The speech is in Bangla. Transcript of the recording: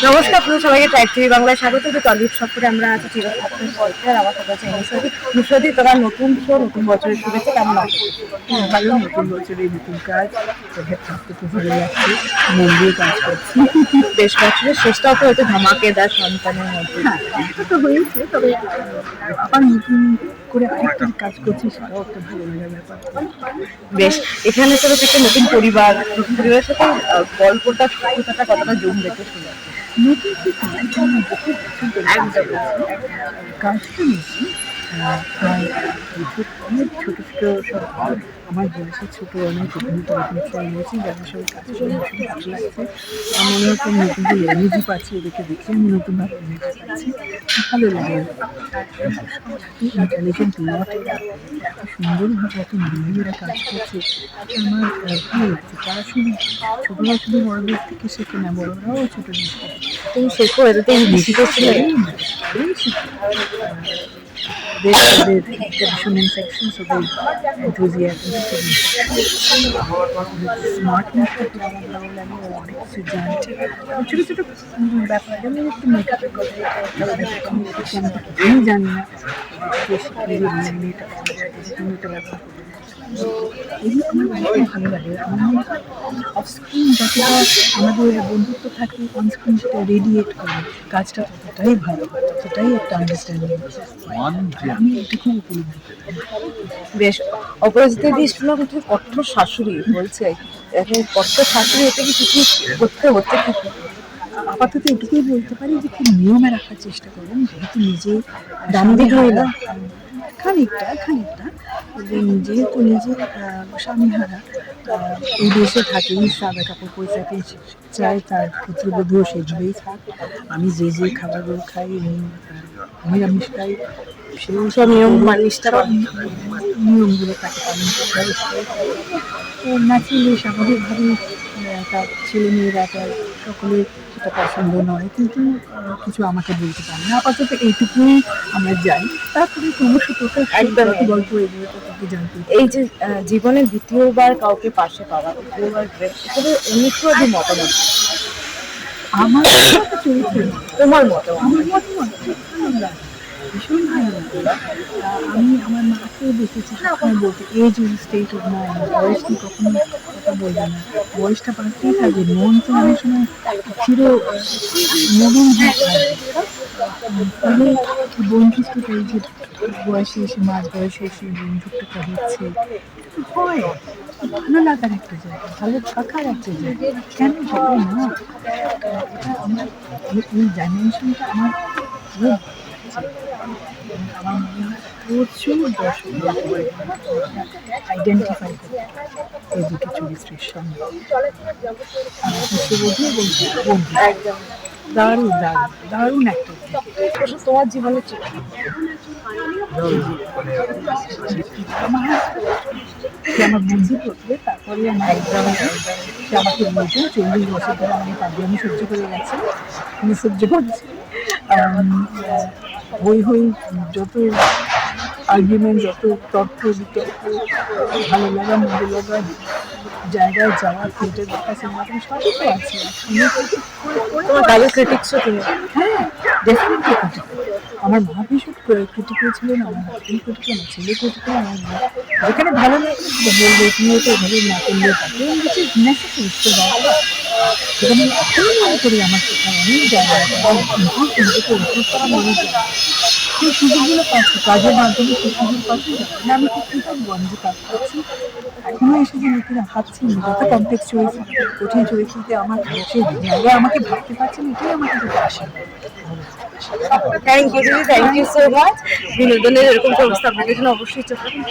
নমস্কার, আপনাদের সবাইকে ট্রাইব টিভি বাংলায় স্বাগত। যে টলিউড সফরে আমরা আছি চিরস্থায়ী পর্যায়ে। আমার সাথে আছে নুসরাতি। তোমার নতুন শো, নতুন বছরের শুভেচ্ছা, কেমন আছে? হ্যাঁ, ভালো। নতুন বছরে নতুন কাজ, থাকতে তো ভালো লাগছে, মন দিয়ে কাজ করছি। বেশ, বছরের শেষটাও তো হয়তো ধামাকেদার সন্তানের মধ্যে। হ্যাঁ, এটা তো হয়েছে, তবে আবার নতুন করে আরেকটা কাজ করছি, সেটাও একটা ভালো লাগার ব্যাপার। বেশ, এখানে তো একটা নতুন পরিবার, নতুন পরিবারের সাথে গল্পটা সত্যতাটা কতটা জমবে একটু শুনে। নতুন কিছু না, আমি বহু বছর ধরে কাজ একদম। করছি। কাজটা নিচ্ছি প্রায় অনেক ছোটো ছোটো সব আমার বয়সে ছোটো অনেক অভিনেতা অভিনেত্রী রয়েছে, যাদের সঙ্গে কাজ করে আমার ভীষণ ভালো লাগছে। আমার মনে হচ্ছে আমি নতুন যে এনার্জি পাচ্ছি, এদেরকে দেখে আমি নতুনভাবে এনার্জি পাচ্ছি, ভালো লাগে। ইন্টেলিজেন্ট লটেরা এত সুন্দরভাবে এত মহিলারা কাজ করছে, আমার ভালো লাগছে। তারা শুধু ছোটরা শুধু বড়দের থেকে শেখে না, বড়রাও ছোটো জিনিস তুমি শেখো, এটাতে বেশি করছিলে। ওদের ভীষণ ইনফেকশন, ওদের এনথুজিয়াজম স্মার্টনেস থেকে আমার ভালো লাগে। ও অনেক কিছু জানছে, ছোটো ছোটো ব্যাপার। যেমন একটু মেকআপের কথা, আমি জানি না, মেয়েটা মেয়েটা ব্যাপার, এগুলো আমার ভীষণ ভালো লাগে। আমার অফস্ক্রিন যতটা আমাদের বন্ধুত্ব থাকে, অনস্ক্রিন সেটা রেডিয়েট করে, কাজটা ততটাই ভালো হয়, ততটাই একটা আন্ডারস্ট্যান্ডিং আমি এটুকু উপলব্ধি করি। বেশ, অপরাজিতা দিয়ে শুনলাম তুমি কঠোর শাশুড়ি বলছে। এখন কঠোর শাশুড়ি হতে কি কিছু করতে হচ্ছে কি? আপাতত এটুকুই বলতে পারি যে খুব নিয়মে রাখার চেষ্টা করবেন, যেহেতু নিজে দান্দিক মহিলা। খানিকটা খানিকটা যেহেতু নিজে স্বামীহারা, এই দেশে থাকেই, সাদা কাপড় পরে থাকে, চাই তার পুত্রবধূ সেভাবেই থাক। আমি যে যে খাবারগুলো খাই, নিরামিষ খাই, সেই সব নিয়ম নিষ্ঠা নিয়মগুলো তাকে পালন করতে হবে। ন্যাচারালি স্বাভাবিকভাবেই তার ছেলেমেয়েরা তার সকলের সেটা পছন্দ নয়, কিন্তু কিছু আমাকে বলতে পারে না। আপাতত এইটুকুই আমরা যাই, তারপরে ক্রমশ তোকে একদম গল্প এগুলো তাকে জানতে। এই যে জীবনে দ্বিতীয়বার কাউকে পাশে পাওয়া, দ্বিতীয়বার এসবে অনুষ্ঠি মতামত, আমার চরিত্র, তোমার মতো। আমার মতামত খুব ভালো লাগে, ভীষণ ভালো লাগে। আমি আমার মাকে দেখেছি সবসময় বলতে, age is state of mind, বয়স কি কখনো কথা বলবে না, বয়সটা বাড়তেই থাকবে, মন তো অনেক সময় চির নবীন হয়ে থাকবে। ফলে বন্ধুত্বটা এই যে বয়সে এসে, মাঝ বয়সে এসে বন্ধুত্বটা হচ্ছে, হয় ভালো লাগার একটা জায়গা, ভালো থাকার একটা জায়গা, কেন হবে না? এটা আমার এই ডাইমেনশনটা আমার খুব আমার মনে হয় প্রচুর দর্শক আইডেন্টিফাই করতে এই দুটো চরিত্রের সঙ্গে, পুত্রবধূ এবং বন্ধু। একদম। দারুণ দারুণ দারুণ একটা তোমার জীবনের সে আমার বন্ধু করবে, তারপরে আমার সে আমাকে বলতো 40 বছর ধরে আমাকে পাগলামি সহ্য করে গেছে, আমি সহ্য করছি। হই হই যত আর্গুমেন্ট, যত তর্ক বিতর্ক, ভালো লাগা মন্দ লাগা, জায়গায় যাওয়া, থিয়েটার দেখা, সিনেমা দেখা, সবই তো আছে। তোমার দাদু ক্রিটিক্সও তুমি। হ্যাঁ, ডেফিনেটলি ক্রিটিক্যাল। আমার মা ভীষণ ক্রিটিক্যাল ছিলেন, আমার হাজবেন্ড ক্রিটিক্যাল, আমার ছেলে ক্রিটিক্যাল। আমার মা যেখানে ভালো লাগে সেটা বলবে, তুমি তো এভাবে না করলে তাকে নেসেসারি তো দরকার। সেখানে এখনই মনে করি আমার শেখার অনেক জায়গা আছে, নিজেকে ইম্প্রুভ করার অনেক জায়গা আছে। সেই সুযোগগুলো পাচ্ছি, কাজের মাধ্যমে সেই সুযোগ পাচ্ছি, যাতে আমি খুব কৃতজ্ঞ আমি যে কাজ পাচ্ছি। এখনো এসে যে নতুন ভাবছি, যত কমপ্লেক্স চরিত্র, কঠিন চরিত্রতে আমার সেই জায়গায় আমাকে ভাবতে পারছেন, এটাই আমার কাছে আশীর্বাদ। Thank you so much. বিনোদনের এরকম ব্যবস্থা আপনাদের জন্য অবশ্যই চোখ রাখুন।